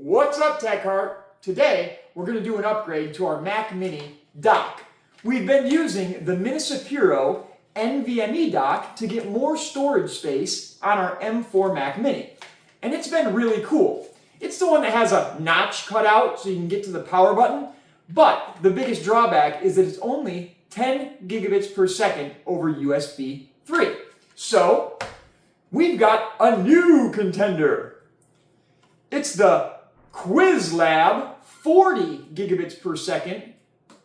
What's up, Tech Heart? Today, we're going to do an upgrade to our Mac Mini dock. We've been using the Minisopuru NVMe dock to get more storage space on our M4 Mac Mini. And it's been really cool. It's the one that has a notch cut out so you can get to the power button, but the biggest drawback is that it's only 10 gigabits per second over USB 3. So, we've got a new contender. It's the Qwiizlab 40 gigabits per second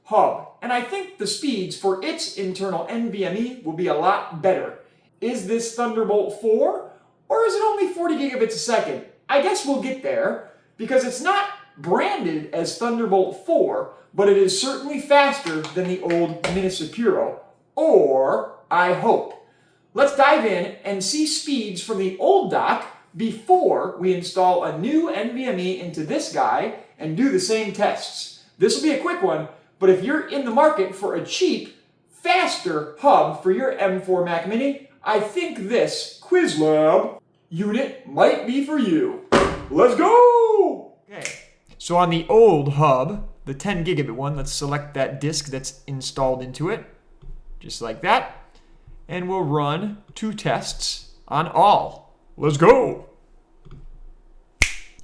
hub. And I think the speeds for its internal NVMe will be a lot better. Is this Thunderbolt 4 or is it only 40 gigabits a second? I guess we'll get there because it's not branded as Thunderbolt 4, but it is certainly faster than the old Minisopuru. Or, I hope. Let's dive in and see speeds from the old dock before we install a new NVMe into this guy and do the same tests. This will be a quick one, but if you're in the market for a cheap, faster hub for your M4 Mac Mini, I think this Qwiizlab unit might be for you. Let's go! Okay, so on the old hub, the 10 gigabit one, let's select that disk that's installed into it, just like that, and we'll run 2 tests on all. Let's go!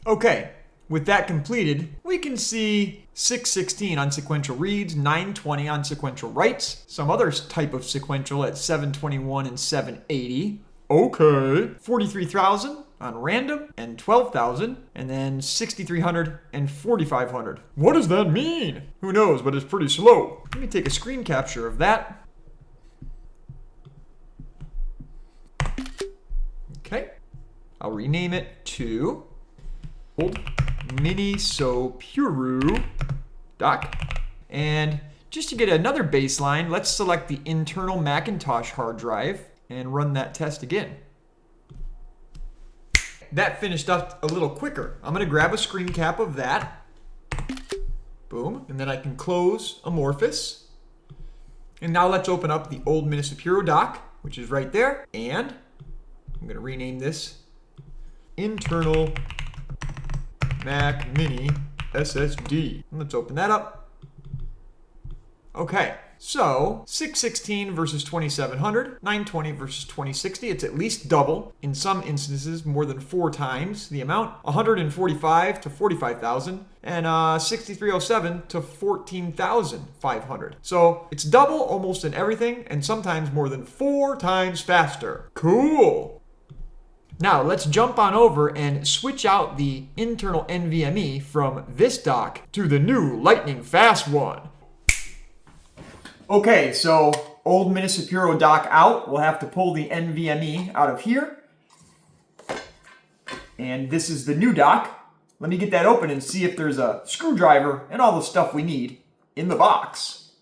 Okay, with that completed, we can see 616 on sequential reads, 920 on sequential writes, some other type of sequential at 721 and 780. Okay. 43,000 on random and 12,000, and then 6,300 and 4,500. What does that mean? Who knows, but it's pretty slow. Let me take a screen capture of that. Okay. I'll rename it to old Minisopuru dock. And just to get another baseline, let's select the internal Macintosh hard drive and run that test again. That finished up a little quicker. I'm gonna grab a screen cap of that. Boom, and then I can close Amorphous. And now let's open up the old Minisopuru dock, which is right there. And I'm gonna rename this internal Mac Mini SSD. Let's open that up. Okay, so 616 versus 2700, 920 versus 2060. It's at least double, in some instances more than 4 times the amount. 145 to 45,000, and 6307 to 14,500. So it's double almost in everything, and sometimes more than 4 times faster. Cool! Now let's jump on over and switch out the internal NVMe from this dock to the new lightning fast one. Okay, so old Minisopuru dock out. We'll have to pull the NVMe out of here. And this is the new dock. Let me get that open and see if there's a screwdriver and all the stuff we need in the box.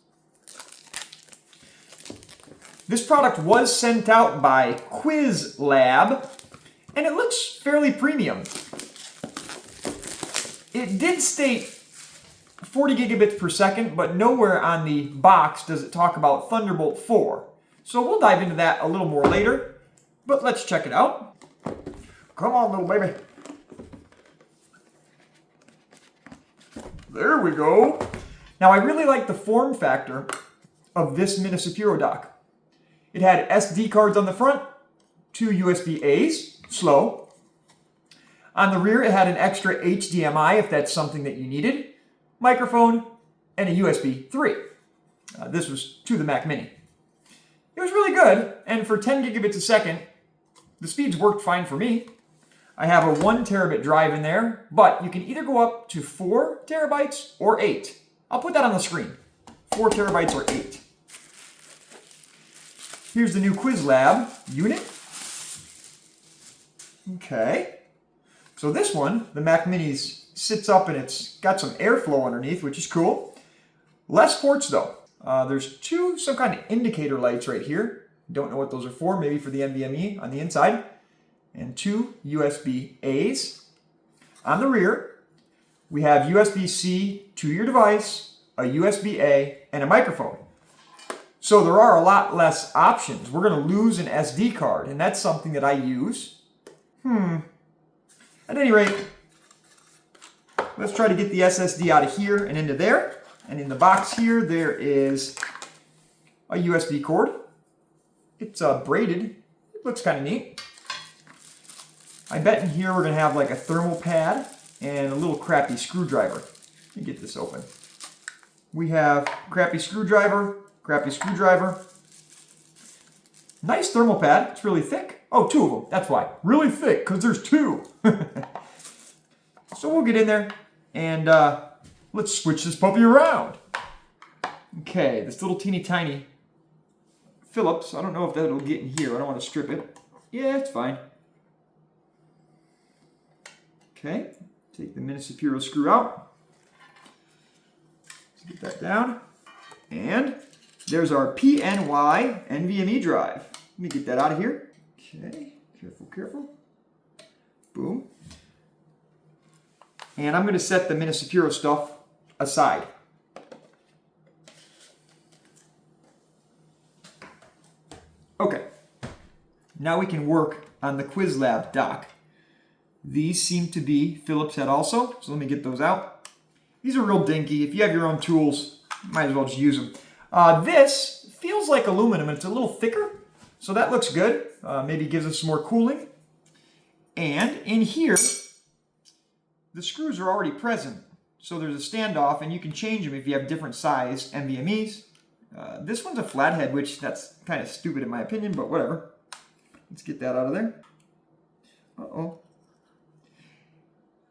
This product was sent out by Qwiizlab, and it looks fairly premium. It did state 40 gigabits per second, but nowhere on the box does it talk about Thunderbolt 4. So we'll dive into that a little more later, but let's check it out. Come on, little baby. There we go. Now I really like the form factor of this Minisopuru dock. It had SD cards on the front, 2 USB-As, slow. On the rear, it had an extra HDMI if that's something that you needed, microphone, and a USB 3. This was to the Mac Mini. It was really good, and for 10 gigabits a second, the speeds worked fine for me. I have a 1 terabit drive in there, but you can either go up to 4 terabytes or 8. I'll put that on the screen. 4 terabytes or 8. Here's the new Qwiizlab unit. Okay, so this one, the Mac Mini sits up and it's got some airflow underneath, which is cool. Less ports though. There's 2 some kind of indicator lights right here. Don't know what those are for, maybe for the NVMe on the inside. And 2 USB-As. On the rear, we have USB-C to your device, a USB-A, and a microphone. So there are a lot less options. We're gonna lose an SD card, and that's something that I use. At any rate, Let's try to get the SSD out of here and into there. And in the box here, there is a USB cord. It's braided. It looks kind of neat. I bet in here we're going to have like a thermal pad and a little crappy screwdriver. Let me get this open. We have crappy screwdriver. Nice thermal pad. It's really thick. Oh, two of them. That's why. Really thick, because there's two. So we'll get in there and let's switch this puppy around. Okay, this little teeny tiny Phillips. I don't know if that'll get in here. I don't want to strip it. Yeah, it's fine. Okay, take the Minisopuru screw out. Let's get that down. And there's our PNY NVMe drive. Let me get that out of here. Okay, careful. Boom. And I'm going to set the Minisopuru stuff aside. Okay, now we can work on the Qwiizlab dock. These seem to be Phillips head also, so let me get those out. These are real dinky. If you have your own tools, you might as well just use them. This feels like aluminum, and it's a little thicker, so that looks good. Maybe gives us some more cooling. And in here, the screws are already present, so there's a standoff, and you can change them if you have different size NVMe's. This one's a flathead, which that's kind of stupid in my opinion, but whatever. Let's get that out of there. Uh-oh.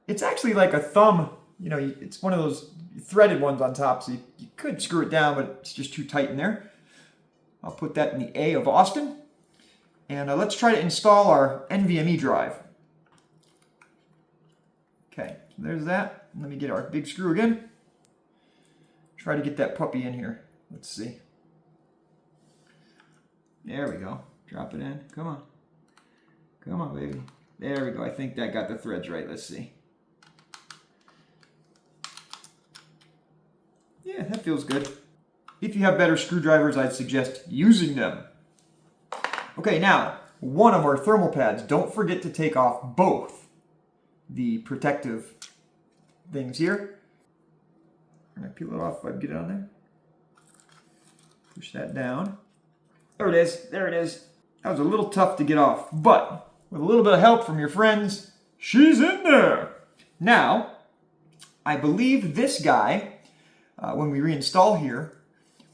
It's actually like a thumb, you know, it's one of those threaded ones on top, so you could screw it down, but it's just too tight in there. I'll put that in the A of Austin. And let's try to install our NVMe drive. Okay, so there's that. Let me get our big screw again. Try to get that puppy in here. Let's see. There we go. Drop it in. Come on. Come on, baby. There we go. I think that got the threads right. Let's see. Yeah, that feels good. If you have better screwdrivers, I'd suggest using them. Okay, now, one of our thermal pads. Don't forget to take off both the protective things here. Can I peel it off if I get it on there? Push that down. There it is. There it is. That was a little tough to get off, but with a little bit of help from your friends, she's in there. Now, I believe this guy, when we reinstall here,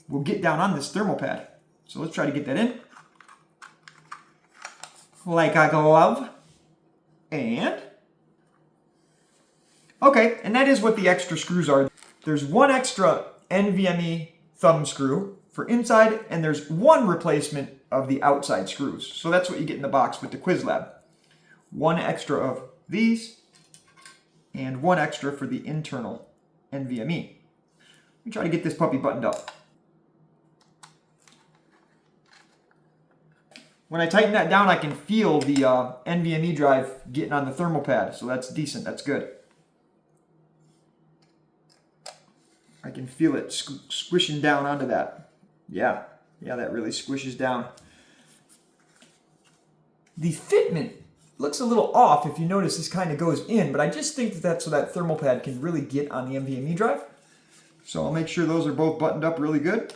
will get down on this thermal pad. So let's try to get that in. Like a glove. And okay, and that is what the extra screws are. There's one extra NVMe thumb screw for inside, and there's one replacement of the outside screws. So that's what you get in the box with the Qwiizlab. One extra of these, and one extra for the internal NVMe. Let me try to get this puppy buttoned up. When I tighten that down, I can feel the NVMe drive getting on the thermal pad, so that's decent, that's good. I can feel it squishing down onto that. Yeah, that really squishes down. The fitment looks a little off if you notice this kind of goes in, but I just think that that's so that thermal pad can really get on the NVMe drive. So I'll make sure those are both buttoned up really good.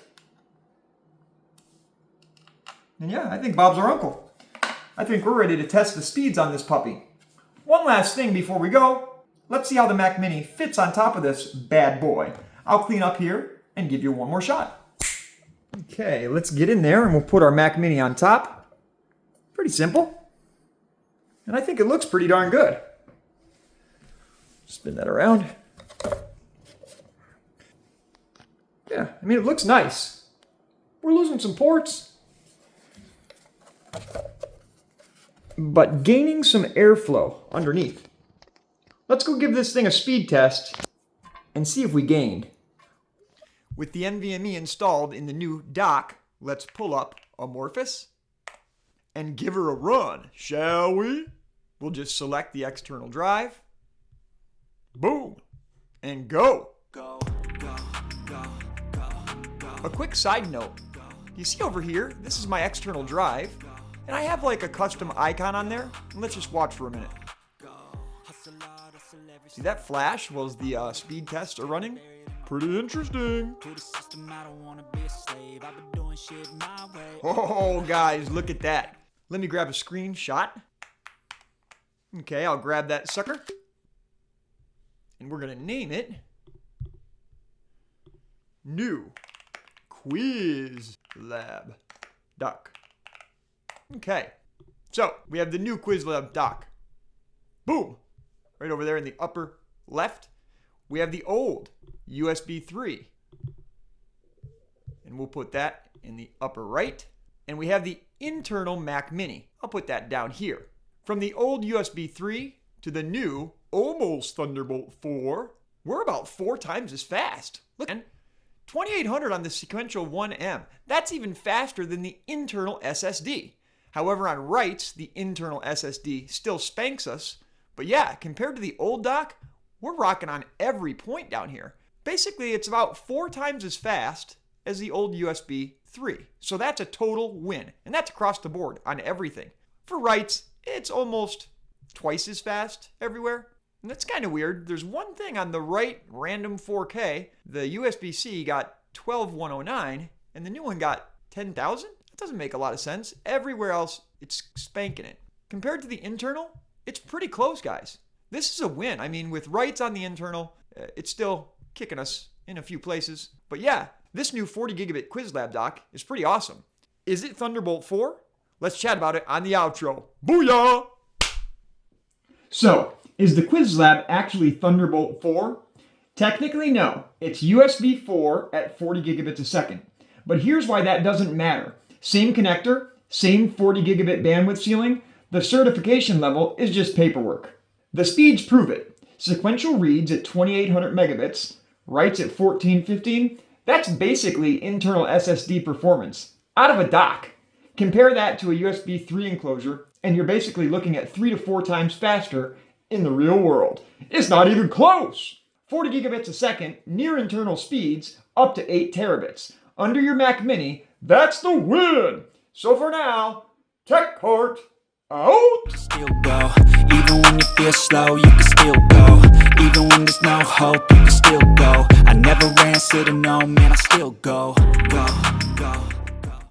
And yeah, I think Bob's our uncle. I think we're ready to test the speeds on this puppy. One last thing before we go. Let's see how the Mac Mini fits on top of this bad boy. I'll clean up here and give you one more shot. Okay, let's get in there and we'll put our Mac Mini on top. Pretty simple. And I think it looks pretty darn good. Spin that around. Yeah, I mean, it looks nice. We're losing some ports, but gaining some airflow underneath. Let's go give this thing a speed test and see if we gained. With the NVMe installed in the new dock, let's pull up Amorphous and give her a run, shall we? We'll just select the external drive. Boom. And go. Go, go, go, go, go. A quick side note. You see over here, this is my external drive, and I have like a custom icon on there. And let's just watch for a minute. See that flash while the speed tests are running? Pretty interesting. Oh, guys, look at that. Let me grab a screenshot. Okay, I'll grab that sucker. And we're going to name it New Qwiizlab Dock. Okay, so we have the new Qwiizlab dock. Boom! Right over there in the upper left, we have the old USB 3. And we'll put that in the upper right. And we have the internal Mac Mini. I'll put that down here. From the old USB 3 to the new, almost Thunderbolt 4, we're about 4 times as fast. Look, 2800 on the Sequential 1M. That's even faster than the internal SSD. However, on writes, the internal SSD still spanks us. But yeah, compared to the old dock, we're rocking on every point down here. Basically, it's about 4 times as fast as the old USB 3. So that's a total win. And that's across the board on everything. For writes, it's almost twice as fast everywhere. And that's kind of weird. There's one thing on the right random 4K. The USB-C got 12109 and the new one got 10,000? That doesn't make a lot of sense. Everywhere else, it's spanking it. Compared to the internal, it's pretty close, guys. This is a win. I mean, with writes on the internal, it's still kicking us in a few places. But yeah, this new 40 gigabit Qwiizlab dock is pretty awesome. Is it Thunderbolt 4? Let's chat about it on the outro. Booyah! So, is the Qwiizlab actually Thunderbolt 4? Technically, no. It's USB 4 at 40 gigabits a second. But here's why that doesn't matter. Same connector, same 40 gigabit bandwidth ceiling. The certification level is just paperwork. The speeds prove it. Sequential reads at 2800 megabits, writes at 1415. That's basically internal SSD performance out of a dock. Compare that to a USB 3 enclosure, and you're basically looking at 3 to 4 times faster in the real world. It's not even close! 40 gigabits a second, near internal speeds, up to 8 terabits. Under your Mac Mini, that's the win! So for now, Tech Heart out! Still go, even when you feel slow, you can still go. Even when there's no hope, you can still go. I never ran, said no, man, I still go, go, go.